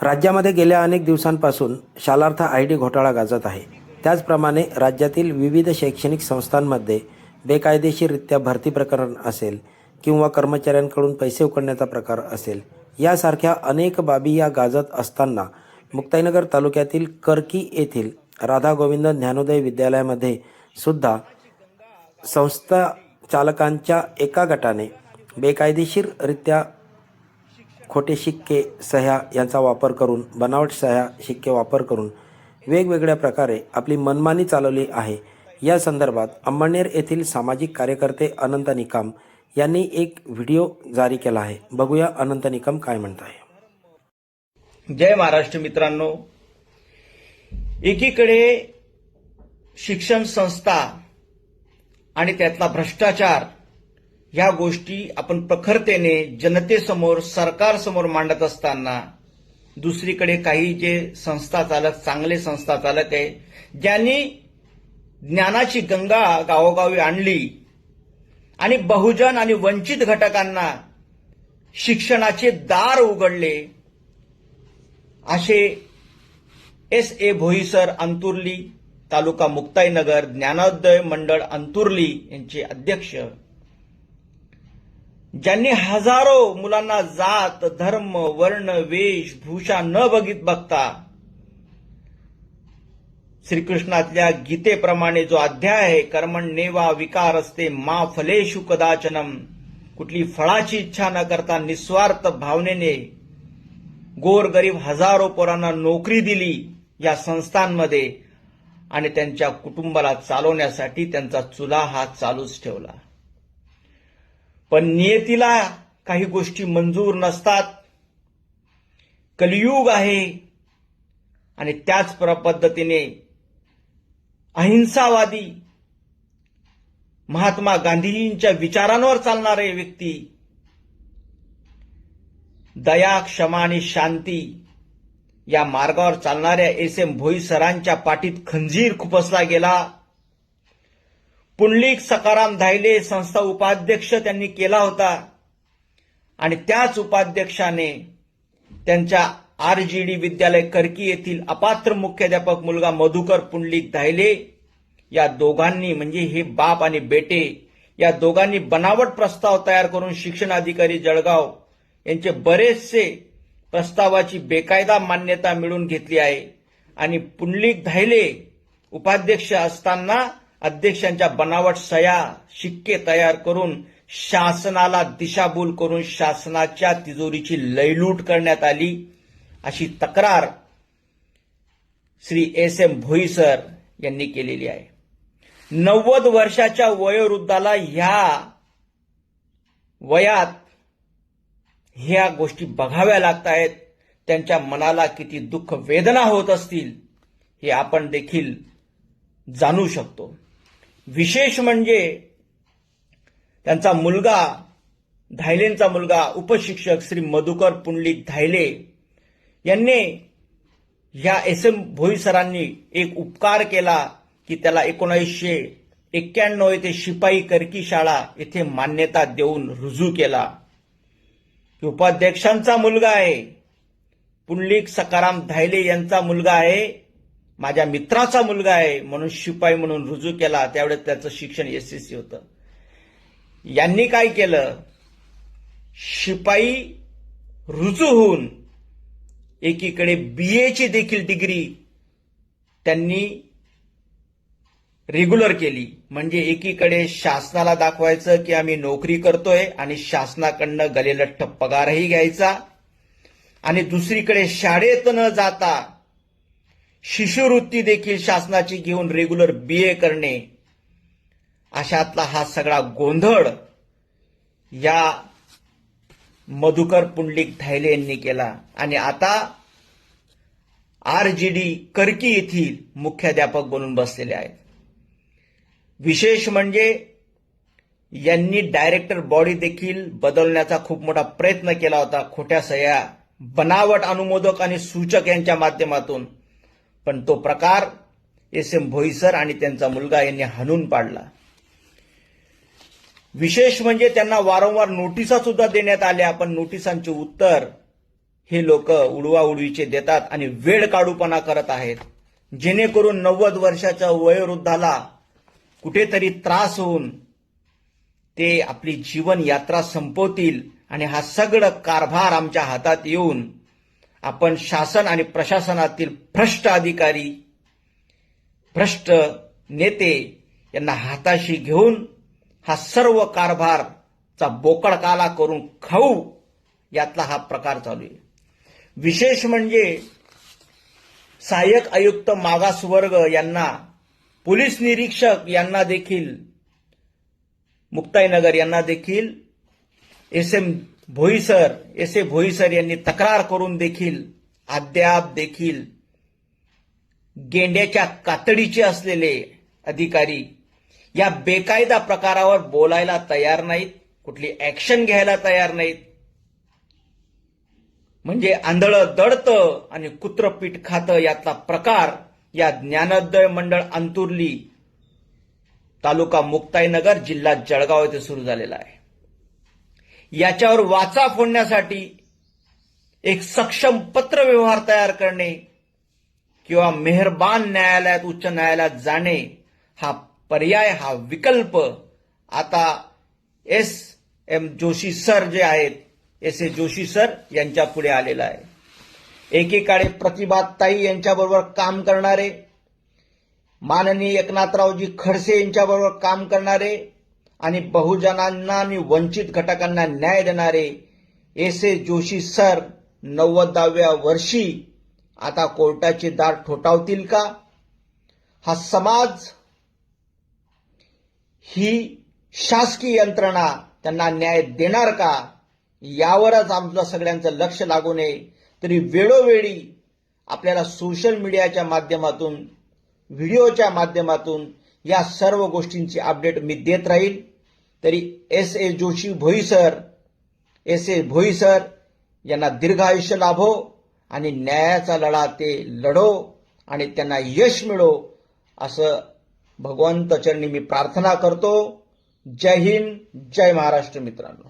राज्यामध्ये गेल्या अनेक दिवसांपासून शालार्थ आय.डी. घोटाळा गाजत आहे. त्याचप्रमाणे राज्यातील विविध शैक्षणिक संस्थांमध्ये बेकायदेशीररित्या भरती प्रकरण असेल किंवा कर्मचाऱ्यांकडून पैसे उकळण्याचा प्रकार असेल, यासारख्या अनेक बाबी या गाजत असताना मुक्ताईनगर तालुक्यातील करकी येथील राधा गोविंद ज्ञानोदय विद्यालयामध्ये सुद्धा संस्था चालकांच्या एका गटाने बेकायदेशीररित्या खोटे शिक्के, सह्या यांचा वापर करून, बनावट सह्या, शिक्के वापर करून वेगवेगळ्या प्रकारे आपली मनमानी चालवली आहे. या संदर्भात अंमळनेर येथील सामाजिक कार्यकर्ते अनंत निकम यांनी एक व्हिडिओ जारी केला आहे. बघूया अनंत निकम काय म्हणत आहे. जय महाराष्ट्र मित्रांनो, एकीकडे शिक्षण संस्था आणि त्यातला भ्रष्टाचार ह्या गोष्टी आपण प्रखरतेने जनतेसमोर, सरकारसमोर मांडत असताना दुसरीकडे काही जे संस्था चालक, चांगले संस्था चालक आहे, ज्यांनी ज्ञानाची गंगा गावोगावी आणली आणि बहुजन आणि वंचित घटकांना शिक्षणाचे दार उघडले, असे S.A. भोईसर अंतुर्ली, तालुका मुक्ताईनगर, ज्ञानोदय मंडळ अंतुर्ली यांचे अध्यक्ष, ज्यांनी हजारो मुलांना जात, धर्म, वर्ण, वेश, भूषा न बघता श्रीकृष्णातल्या गीतेप्रमाणे जो अध्याय आहे, कर्मण्येवा विकारस्ते मा फलेषु कदाचनम, कुठली फळाची इच्छा न करता निस्वार्थ भावनेने गोरगरीब हजारो पोरांना नोकरी दिली या संस्थांमध्ये आणि त्यांच्या कुटुंबाला चालवण्यासाठी त्यांचा चुला हात चालूच ठेवला. पण नियतीला काही गोष्टी मंजूर नसतात. कलियुग आहे आणि त्याच पद्धतीने अहिंसावादी महात्मा गांधीजींच्या विचारांवर चालणारे व्यक्ती, दया, क्षमा आणि शांती या मार्गावर चालणाऱ्या S.M. भोईसरांच्या पाठीत खंजीर खुपसला गेला. पुंडलिक सखाराम धायले संस्था उपाध्यक्ष त्यांनी केला होता आणि त्याच उपाध्यक्षाने त्यांच्या RGD विद्यालय करकी येथील अपात्र मुख्याध्यापक मुलगा मधुकर पुंडलिक धायले या दोघांनी, म्हणजे हे बाप आणि बेटे, या दोघांनी बनावट प्रस्ताव तयार करून शिक्षण अधिकारी जळगाव यांचे बरेचसे प्रस्तावाची बेकायदा मान्यता मिळवून घेतली आहे. आणि पुंडलिक धायले उपाध्यक्ष असताना अध्यक्षांच्या बनावट सह्या, शिक्के तयार करून शासनाला दिशाभूल करून शासनाच्या तिजोरीची लयलूट करण्यात आली, अशी तक्रार श्री S.M. भोईसर यांनी केलेली आहे. 90 वर्षाच्या वयोवृद्धाला ह्या वयात ह्या गोष्टी बघाव्या लागत आहेत. त्यांच्या मनाला किती दुःख वेदना होत असतील हे आपण देखील जाणू शकतो. विशेष म्हणजे त्यांचा मुलगा, धायलेंचा मुलगा उपशिक्षक श्री मधुकर पुंडलिक धायले यांनी ह्या S.M. भोईसरांनी एक उपकार केला की त्याला 1991 येथे शिपाई करकी शाळा येथे मान्यता देऊन रुजू केला. उपाध्यक्षांचा मुलगा आहे, पुंडलिक सखाराम धायले यांचा मुलगा आहे, माझ्या मित्राचा मुलगा आहे, म्हणून शिपाई म्हणून रुजू केला. त्यावेळेस त्याचं शिक्षण यशस्वी होतं. यांनी काय केलं, शिपाई रुजू होऊन एकीकडे BA देखील डिग्री त्यांनी रेग्युलर केली. म्हणजे एकीकडे शासनाला दाखवायचं की आम्ही नोकरी करतोय आणि शासनाकडनं गलेलठ्ठ पगारही घ्यायचा, आणि दुसरीकडे शाळेत न जाता शिष्यवृत्ती देखील शासनाची घेऊन रेग्युलर BA करणे, अशातला हा सगळा गोंधळ या मधुकर पुंडलिक धायले यांनी केला. आणि आता RGD करकी येथील मुख्याध्यापक बनून बसलेले आहेत. विशेष म्हणजे यांनी डायरेक्टर बॉडी देखील बदलण्याचा खूप मोठा प्रयत्न केला होता, खोट्या सह्या, बनावट अनुमोदक आणि सूचक यांच्या माध्यमातून. पण तो प्रकार S.M. भोईसर आणि त्यांचा मुलगा यांनी हाणून पाडला. विशेष म्हणजे त्यांना वारंवार नोटिसा सुद्धा देण्यात आल्या, पण नोटिसांचे उत्तर हे लोक उडवाउडवीचे देतात आणि वेळ काढूपणा करत आहेत, जेणेकरून 90 वर्षाच्या वयोवृद्धाला कुठेतरी त्रास होऊन ते आपली जीवन यात्रा संपवतील आणि हा सगळं कारभार आमच्या हातात येऊन आपण शासन आणि प्रशासनातील भ्रष्ट अधिकारी, भ्रष्ट नेते यांना हाताशी घेऊन हा सर्व कारभारचा बोकडकाला करून खाऊ, यातला हा प्रकार चालू आहे. विशेष म्हणजे सहाय्यक आयुक्त मागासवर्ग यांना, पोलीस निरीक्षक यांना देखील, मुक्ताईनगर यांना देखील एस ए भोईसर यांनी तक्रार करून देखील अद्याप देखील गेंड्याच्या कातडीचे असलेले अधिकारी या बेकायदा प्रकारावर बोलायला तयार नाहीत, कुठली ऍक्शन घ्यायला तयार नाहीत. म्हणजे आंधळं दडतं आणि कुत्रं पीठ खातं यातला प्रकार या ज्ञानोदय मंडळ अंतुर्ली, तालुका मुक्ताईनगर, जिल्हा जळगाव येथे सुरू झालेला आहे. याच्यावर वाचा फोडण्यासाठी एक सक्षम पत्रव्यवहार तयार करणे किंवा मेहरबान न्यायालयात, उच्च न्यायालयात जाणे हा पर्याय, हा विकल्प आता एस.एम. जोशी सर जे आहेत, एस.ए. जोशी सर यांच्या पुढे आलेला आहे. एकीकडे प्रतिभाताई यांच्याबरोबर काम करणारे, माननीय एकनाथरावजी खडसे यांच्याबरोबर काम करणारे आणि बहुजनांना आणि वंचित घटकांना न्याय देणारे एस.ए. जोशी सर 90व्या वर्षी आता कोर्टाचे दार ठोठावतील का? हा समाज, ही शासकीय यंत्रणा त्यांना न्याय देणार का? यावरच आमचं सगळ्यांचं लक्ष लागू नये. तरी वेळोवेळी आपल्याला सोशल मीडियाच्या माध्यमातून, व्हिडिओच्या माध्यमातून या सर्व गोष्टींची अपडेट मी देत राहील. तरी एस.ए. भोईसर यांना दीर्घ आयुष्य लाभो आणि न्यायाचा लढा ते लढो आणि त्यांना यश मिळो, असं भगवंत चरणी मी प्रार्थना करतो. जय हिंद, जय महाराष्ट्र मित्रांनो.